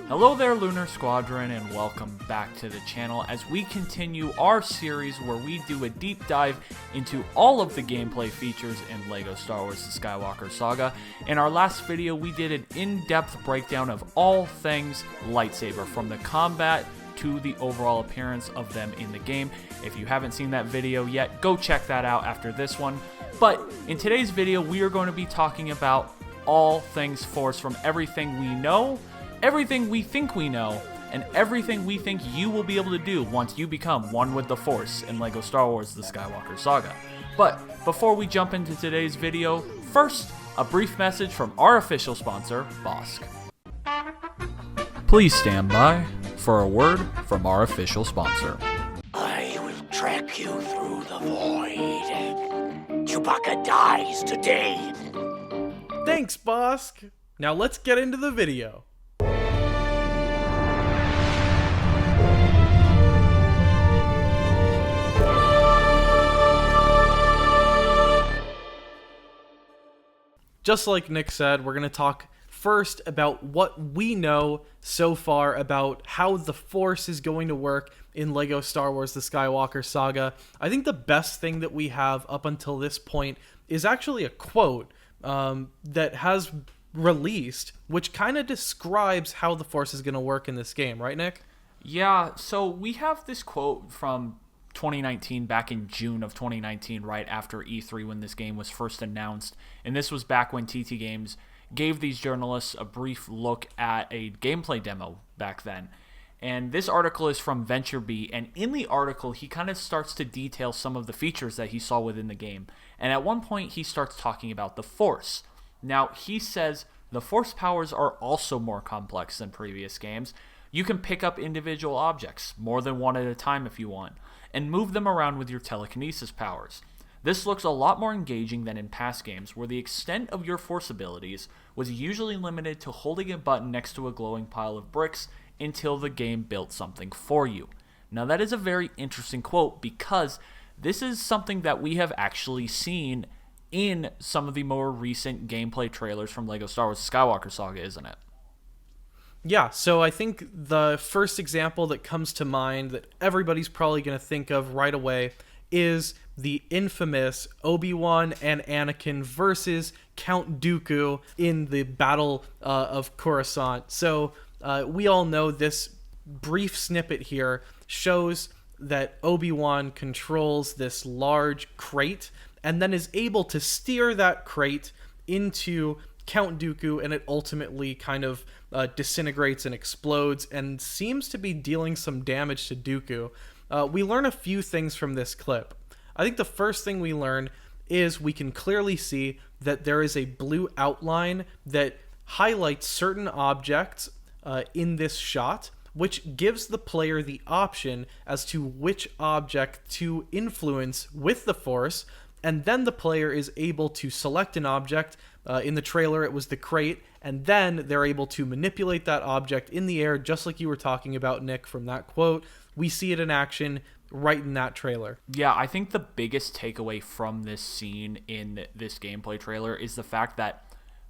Hello there, Lunar Squadron, and welcome back to the channel as we continue our series where we do a deep dive into all of the gameplay features in LEGO Star Wars The Skywalker Saga. In our last video, we did an in-depth breakdown of all things lightsaber, from the combat to the overall appearance of them in the game. If you haven't seen that video yet, go check that out after this one. But in today's video, we are going to be talking about all things Force, from everything we know, everything we think we know, and everything we think you will be able to do once you become one with the Force in LEGO Star Wars The Skywalker Saga. But before we jump into today's video, first, a brief message from our official sponsor, Bosk. Please stand by for a word from our official sponsor. I will track you through the void. Chewbacca dies today. Thanks, Bosk. Now let's get into the video. Just like Nick said, we're going to talk first about what we know so far about how the Force is going to work in LEGO Star Wars The Skywalker Saga. I think the best thing that we have up until this point is actually a quote that has released, which kind of describes how the Force is going to work in this game, right, Nick? Yeah, so we have this quote from 2019, back in June of 2019, right after E3 when this game was first announced. And this was back when TT Games gave these journalists a brief look at a gameplay demo back then. And this article is from VentureBee, and in the article he kind of starts to detail some of the features that he saw within the game. And at one point he starts talking about the Force. Now he says the Force powers are also more complex than previous games. You can pick up individual objects, more than one at a time if you want, and move them around with your telekinesis powers. This looks a lot more engaging than in past games, where the extent of your Force abilities was usually limited to holding a button next to a glowing pile of bricks until the game built something for you. Now that is a very interesting quote, because this is something that we have actually seen in some of the more recent gameplay trailers from LEGO Star Wars The Skywalker Saga, isn't it? Yeah, so I think the first example that comes to mind that everybody's probably going to think of right away is the infamous ObiWan and Anakin versus Count Dooku in the Battle of Coruscant. So we all know this brief snippet here shows that ObiWan controls this large crate and then is able to steer that crate into Count Dooku, and it ultimately kind of disintegrates and explodes and seems to be dealing some damage to Dooku. We learn a few things from this clip. I think the first thing we learn is we can clearly see that there is a blue outline that highlights certain objects in this shot, which gives the player the option as to which object to influence with the Force, and then the player is able to select an object. In the trailer, it was the crate, and then they're able to manipulate that object in the air, just like you were talking about, Nick, from that quote. We see it in action right in that trailer. Yeah, I think the biggest takeaway from this scene in this gameplay trailer is the fact that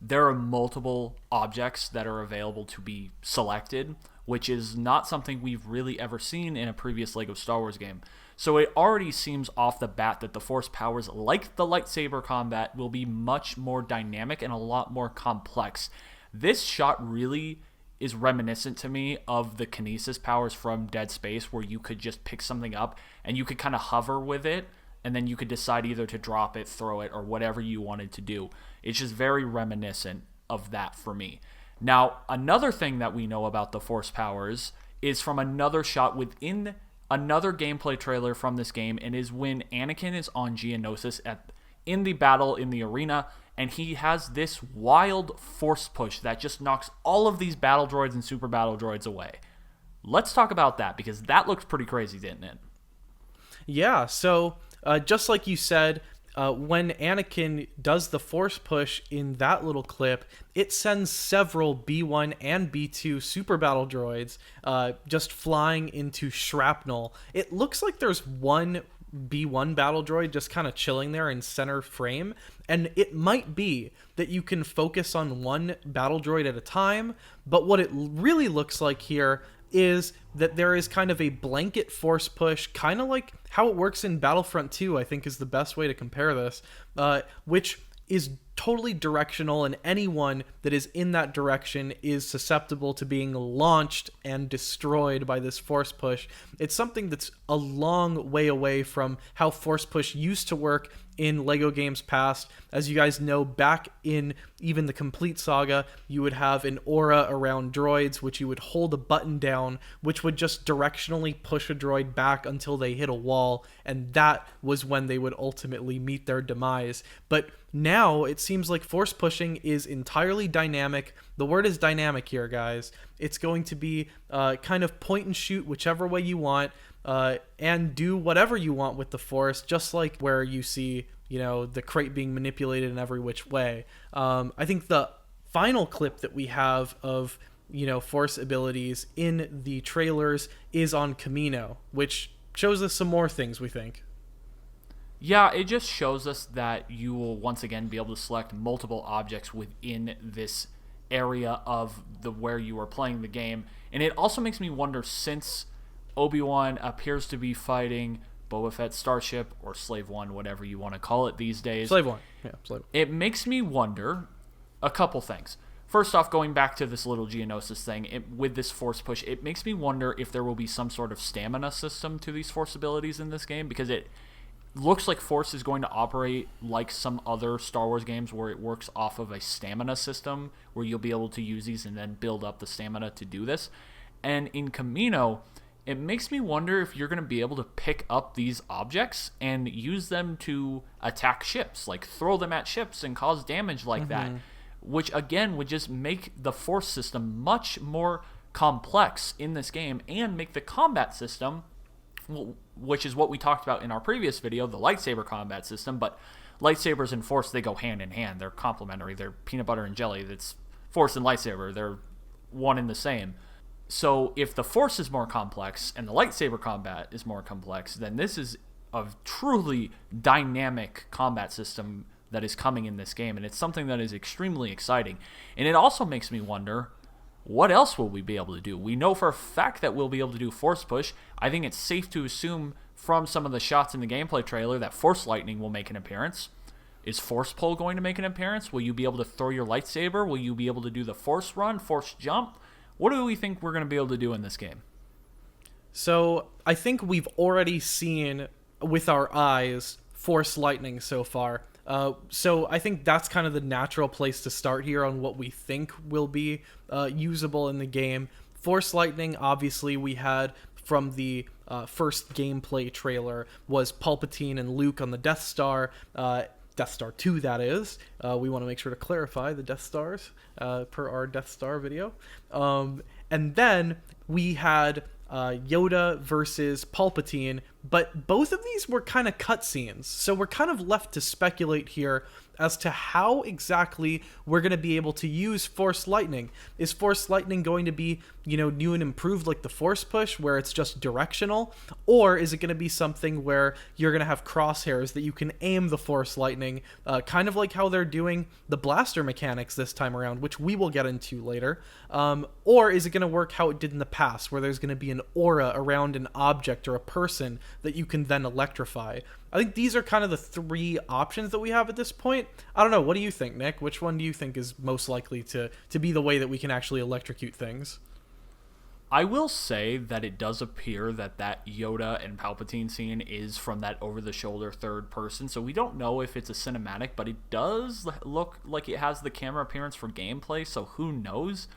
there are multiple objects that are available to be selected, which is not something we've really ever seen in a previous LEGO Star Wars game. So it already seems off the bat that the Force powers, like the lightsaber combat, will be much more dynamic and a lot more complex. This shot really is reminiscent to me of the kinesis powers from Dead Space, where you could just pick something up and you could kind of hover with it, and then you could decide either to drop it, throw it, or whatever you wanted to do. It's just very reminiscent of that for me. Now, another thing that we know about the Force powers is from another shot within another gameplay trailer from this game, and is when Anakin is on Geonosis in the battle in the arena, and he has this wild Force push that just knocks all of these battle droids and super battle droids away. Let's talk about that, because that looked pretty crazy, didn't it? Yeah, so just like you said, when Anakin does the Force push in that little clip, it sends several B1 and B2 super battle droids just flying into shrapnel. It looks like there's one B1 battle droid just kind of chilling there in center frame. And it might be that you can focus on one battle droid at a time, but what it really looks like here is that there is kind of a blanket force push, kind of like how it works in Battlefront 2, I think is the best way to compare this, which is totally directional, and anyone that is in that direction is susceptible to being launched and destroyed by this force push. It's something that's a long way away from how force push used to work in LEGO games past. As you guys know, back in even the Complete Saga, you would have an aura around droids, which you would hold a button down, which would just directionally push a droid back until they hit a wall, and that was when they would ultimately meet their demise. But now it seems like force pushing is entirely dynamic. The word is dynamic here, guys. It's going to be kind of point and shoot whichever way you want, and do whatever you want with the force, just like where you see, the crate being manipulated in every which way. I think the final clip that we have of, force abilities in the trailers is on Kamino, which shows us some more things, we think. Yeah, it just shows us that you will once again be able to select multiple objects within this area of where you are playing the game. And it also makes me wonder, since ObiWan appears to be fighting Boba Fett's starship, or Slave One, whatever you want to call it these days. Slave One. Yeah, Slave One. It makes me wonder a couple things. First off, going back to this little Geonosis thing, with this force push, it makes me wonder if there will be some sort of stamina system to these force abilities in this game, because it looks like Force is going to operate like some other Star Wars games where it works off of a stamina system, where you'll be able to use these and then build up the stamina to do this. And in Kamino, it makes me wonder if you're going to be able to pick up these objects and use them to attack ships, like throw them at ships and cause damage like that, which again would just make the force system much more complex in this game, and make the combat system, which is what we talked about in our previous video, the lightsaber combat system. But lightsabers and force, they go hand in hand. They're complementary. They're peanut butter and jelly. That's force and lightsaber. They're one and the same. So if the force is more complex and the lightsaber combat is more complex, then this is a truly dynamic combat system that is coming in this game, and it's something that is extremely exciting. And it also makes me wonder, what else will we be able to do? We know for a fact that we'll be able to do force push. I think it's safe to assume from some of the shots in the gameplay trailer that force lightning will make an appearance. Is force pull going to make an appearance? Will you be able to throw your lightsaber? Will you be able to do the force run, force jump? What do we think we're going to be able to do in this game? So I think we've already seen with our eyes force lightning so far. So I think that's kind of the natural place to start here on what we think will be usable in the game. Force lightning, obviously, we had from the first gameplay trailer, was Palpatine and Luke on the Death Star. Death Star 2, that is. We want to make sure to clarify the Death Stars per our Death Star video. And then we had Yoda versus Palpatine, but both of these were kind of cutscenes, so we're kind of left to speculate here as to how exactly we're going to be able to use Force Lightning. Is Force Lightning going to be, new and improved like the Force Push, where it's just directional? Or is it going to be something where you're going to have crosshairs that you can aim the Force Lightning, kind of like how they're doing the blaster mechanics this time around, which we will get into later? Or is it going to work how it did in the past, where there's going to be an aura around an object or a person that you can then electrify? I think these are kind of the three options that we have at this point. I don't know. What do you think, Nick? Which one do you think is most likely to be the way that we can actually electrocute things? I will say that it does appear that Yoda and Palpatine scene is from that over-the-shoulder third person, so we don't know if it's a cinematic, but it does look like it has the camera appearance for gameplay, so who knows?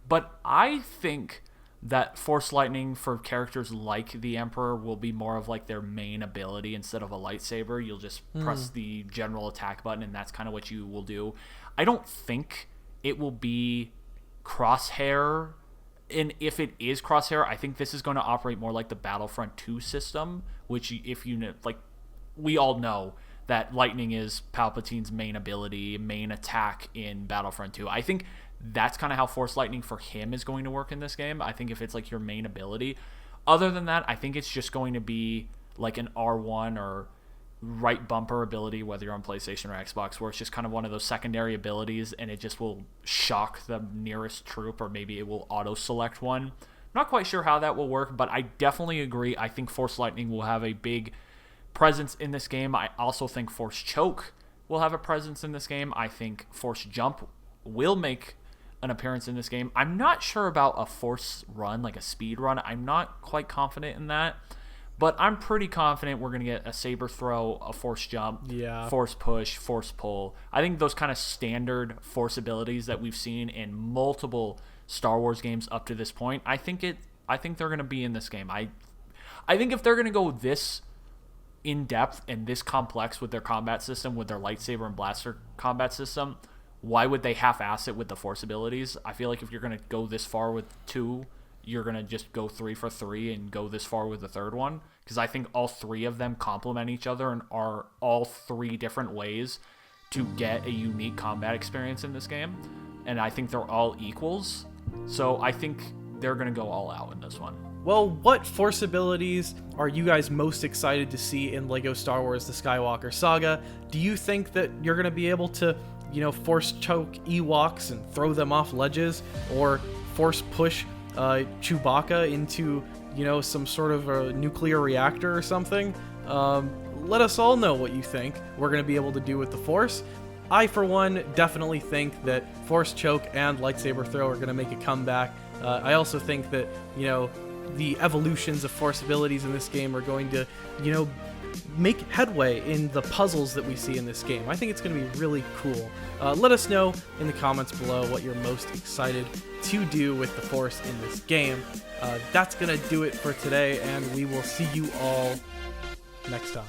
But I think that Force Lightning for characters like the Emperor will be more of like their main ability instead of a lightsaber. You'll just press the general attack button, and that's kind of what you will do. I don't think it will be crosshair, and if it is crosshair, I think this is going to operate more like the Battlefront 2 system, which, if you know, like, we all know that lightning is Palpatine's main ability, main attack in Battlefront 2. I think that's kind of how Force Lightning for him is going to work in this game. I think if it's like your main ability. Other than that, I think it's just going to be like an R1 or right bumper ability, whether you're on PlayStation or Xbox, where it's just kind of one of those secondary abilities and it just will shock the nearest troop, or maybe it will auto select one. Not quite sure how that will work, but I definitely agree. I think Force Lightning will have a big presence in this game. I also think Force Choke will have a presence in this game. I think Force Jump will make an appearance in this game. I'm not sure about a Force Run, like a speed run. I'm not quite confident in that. But I'm pretty confident we're going to get a saber throw, a force jump, force push, force pull. I think those kind of standard force abilities that we've seen in multiple Star Wars games up to this point, I think they're going to be in this game. I think if they're going to go this in depth and this complex with their combat system, with their lightsaber and blaster combat system, why would they half-ass it with the force abilities? I feel like if you're going to go this far with 2, you're going to just go 3 for 3 and go this far with the third one, because I think all 3 of them complement each other and are all 3 different ways to get a unique combat experience in this game, and I think they're all equals, so I think they're going to go all out in this one. Well, what Force abilities are you guys most excited to see in LEGO Star Wars The Skywalker Saga? Do you think that you're going to be able to, force choke Ewoks and throw them off ledges, or force push Chewbacca into, some sort of a nuclear reactor or something? Let us all know what you think we're going to be able to do with the Force. I, for one, definitely think that Force Choke and Lightsaber Throw are going to make a comeback. I also think that, the evolutions of Force abilities in this game are going to, make headway in the puzzles that we see in this game. I think it's going to be really cool. Let us know in the comments below what you're most excited to do with the Force in this game. That's going to do it for today, and we will see you all next time.